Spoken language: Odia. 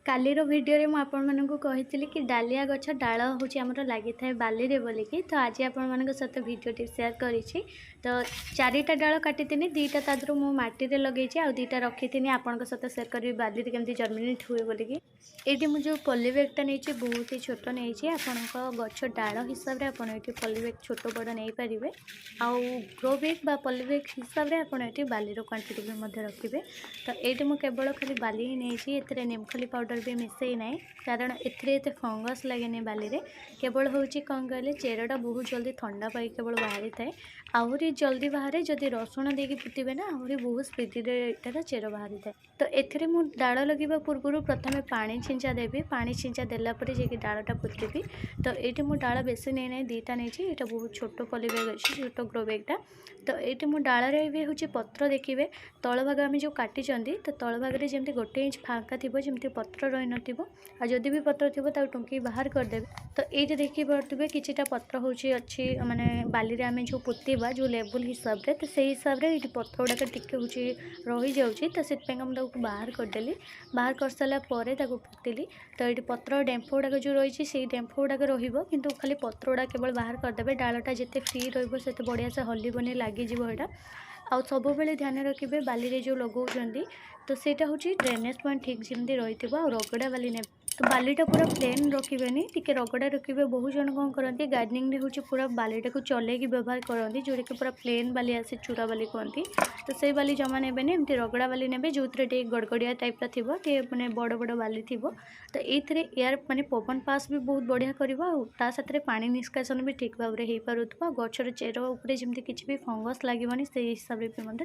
କାଲିର ଭିଡ଼ିଓରେ ମୁଁ ଆପଣମାନଙ୍କୁ କହିଥିଲି କି ଡାଲିଆ ଗଛ ଡାଳ ହେଉଛି ଆମର ଲାଗିଥାଏ ବାଲିରେ ବୋଲିକି। ତ ଆଜି ଆପଣମାନଙ୍କ ସହିତ ଭିଡ଼ିଓଟି ସେୟାର କରିଛି। ତ 4ଟା ଡାଳ କାଟିଥିନି, 2ଟା ତା ଦେହରୁ ମୁଁ ମାଟିରେ ଲଗେଇଛି, ଆଉ 2ଟା ରଖିଥିନି ଆପଣଙ୍କ ସହିତ ସେୟାର କରିବି ବାଲିରେ କେମିତି ଜର୍ମିନେଟ୍ ହୁଏ ବୋଲିକି। ଏଇଠି ମୁଁ ଯେଉଁ ପଲି ବ୍ୟାଗ୍ଟା ନେଇଛି ବହୁତ ହି ଛୋଟ ନେଇଛି। ଆପଣଙ୍କ ଗଛ ଡାଳ ହିସାବରେ ଆପଣ ଏଠି ପଲି ବ୍ୟାଗ୍ ଛୋଟ ବଡ଼ ନେଇପାରିବେ। ଆଉ ଗ୍ରୋ ବ୍ୟାଗ୍ ବା ପଲି ବ୍ୟାଗ୍ ହିସାବରେ ଆପଣ ଏଠି ବାଲିର କ୍ୱାଣ୍ଟିଟି ବି ମଧ୍ୟ ରଖିବେ। ତ ଏଇଠି ମୁଁ କେବଳ ଖାଲି ବାଲି ହିଁ ନେଇଛି, ଏଥିରେ ନିମଖଲି ପାଉଡ଼ର ବି ମିଶେଇ ନାହିଁ, କାରଣ ଏଥିରେ ଏତେ ଫଙ୍ଗସ୍ ଲାଗେନି ବାଲିରେ। କେବଳ ହେଉଛି କ'ଣ କହିଲେ, ଚେରଟା ବହୁତ ଜଲ୍ଦି ଥଣ୍ଡା ପାଇ କେବଳ ବାହାରିଥାଏ। ଆହୁରି ଜଲ୍ଦି ବାହାରେ ଯଦି ରସୁଣ ଦେଇକି ପୋତିବେ ନା, ଆହୁରି ବହୁତ ସ୍ପିଡ଼ିରେ ଏଟାର ଚେର ବାହାରିଥାଏ। ତ ଏଥିରେ ମୁଁ ଡାଳ ଲଗାଇବା ପୂର୍ବରୁ ପ୍ରଥମେ ପାଣି ଛିଞ୍ଚା ଦେବି, ପାଣି ଛିଞ୍ଚା ଦେଲା ପରେ ଯାଇକି ଡାଳଟା ପୋତିବି। ତ ଏଇଠି ମୁଁ ଡାଳ ବେଶୀ ନେଇ ନାହିଁ, 2ଟା ନେଇଛି। ଏଇଟା ବହୁତ ଛୋଟ ପଲି ବ୍ୟାଗ୍ ଅଛି, ଛୋଟ ଗ୍ରୋ ବ୍ୟାଗ୍ଟା। ତ ଏଇଠି ମୁଁ ଡାଳରେ ବି ହେଉଛି ପତ୍ର ଦେଖିବେ, ତଳ ଭାଗ ଆମେ ଯେଉଁ କାଟିଛନ୍ତି, ତ ତଳ ଭାଗରେ ଯେମିତି 1 ଇଞ୍ଚ ଫାଙ୍କା ଥିବ, ଯେମିତି ପତ୍ର ରହିନଥିବ। ଆଉ ଯଦି ବି ପତ୍ର ଥିବ ତାକୁ ଟୁଙ୍କି ବାହାର କରିଦେବେ। ତ ଏଇଠି ଦେଖିପାରୁଥିବେ କିଛିଟା ପତ୍ର ଅଛି ମାନେ ବାଲିରେ ଆମେ ଯେଉଁ ପୋତିବା ଯେଉଁ ଲେବୁଲ୍ ହିସାବରେ, ତ ସେଇ ହିସାବରେ ଏଇଠି ପତ୍ର ଗୁଡ଼ାକ ଟିକେ ହେଉଛି ରହିଯାଉଛି। ତ ସେଥିପାଇଁକା ମୁଁ ତାକୁ ବାହାର କରିଦେଲି। ବାହାର କରିସାରିଲା ପରେ ତାକୁ ପୋତିଲି। ତ ଏଇଠି ପତ୍ର ଡେମ୍ଫ ଗୁଡ଼ାକ ଯେଉଁ ରହିଛି, ସେଇ ଡେମ୍ଫ ଗୁଡ଼ାକ ରହିବ, କିନ୍ତୁ ଖାଲି ପତ୍ର ଗୁଡ଼ାକ କେବଳ ବାହାର କରିଦେବେ। ଡାଳଟା ଯେତେ ଫ୍ରି ରହିବ ସେତେ ବଢ଼ିଆ ସେ ହଲିବନି, ଲାଗିଯିବ ଏଇଟା। ଆଉ ସବୁବେଳେ ଧ୍ୟାନ ରଖିବେ ବାଲିରେ ଯେଉଁ ଲଗାଉଛନ୍ତି, ତ ସେଇଟା ହେଉଛି ଡ୍ରେନେଜ୍ ପଏଣ୍ଟ ଠିକ୍ ଯେମିତି ରହିଥିବ। ଆଉ ରଗଡ଼ା ବାଲି ନେବେ, ତ ବାଲିଟା ପୁରା ପ୍ଲେନ୍ ରଖିବେନି, ଟିକେ ରଗଡ଼ା ରଖିବେ। ବହୁତ ଜଣ କ'ଣ କରନ୍ତି, ଗାର୍ଡେନିଂରେ ହେଉଛି ପୁରା ବାଲିଟାକୁ ଚଲେଇକି ବ୍ୟବହାର କରନ୍ତି, ଯେଉଁଟାକି ପୁରା ପ୍ଲେନ୍ ବାଲି ଆସେ, ଚୂଡ଼ା ବାଲି କୁହନ୍ତି। ତ ସେଇ ବାଲି ଜମା ନେବେନି, ଏମିତି ରଗଡ଼ା ବାଲି ନେବେ, ଯେଉଁଥିରେ ଟିକେ ଗଡ଼ଗଡ଼ିଆ ଟାଇପ୍ର ଥିବ, ଟିକେ ମାନେ ବଡ଼ ବଡ଼ ବାଲି ଥିବ। ତ ଏଇଥିରେ ଏୟାର ମାନେ ପବନ ପାସ୍ ବି ବହୁତ ବଢ଼ିଆ କରିବ, ଆଉ ତା ସାଥିରେ ପାଣି ନିଷ୍କାସନ ବି ଠିକ୍ ଭାବରେ ହେଇପାରୁଥିବ। ଆଉ ଗଛର ଚେର ଉପରେ ଯେମିତି କିଛି ବି ଫଙ୍ଗସ୍ ଲାଗିବନି, ସେଇ ହିସାବରେ ବି ମଧ୍ୟ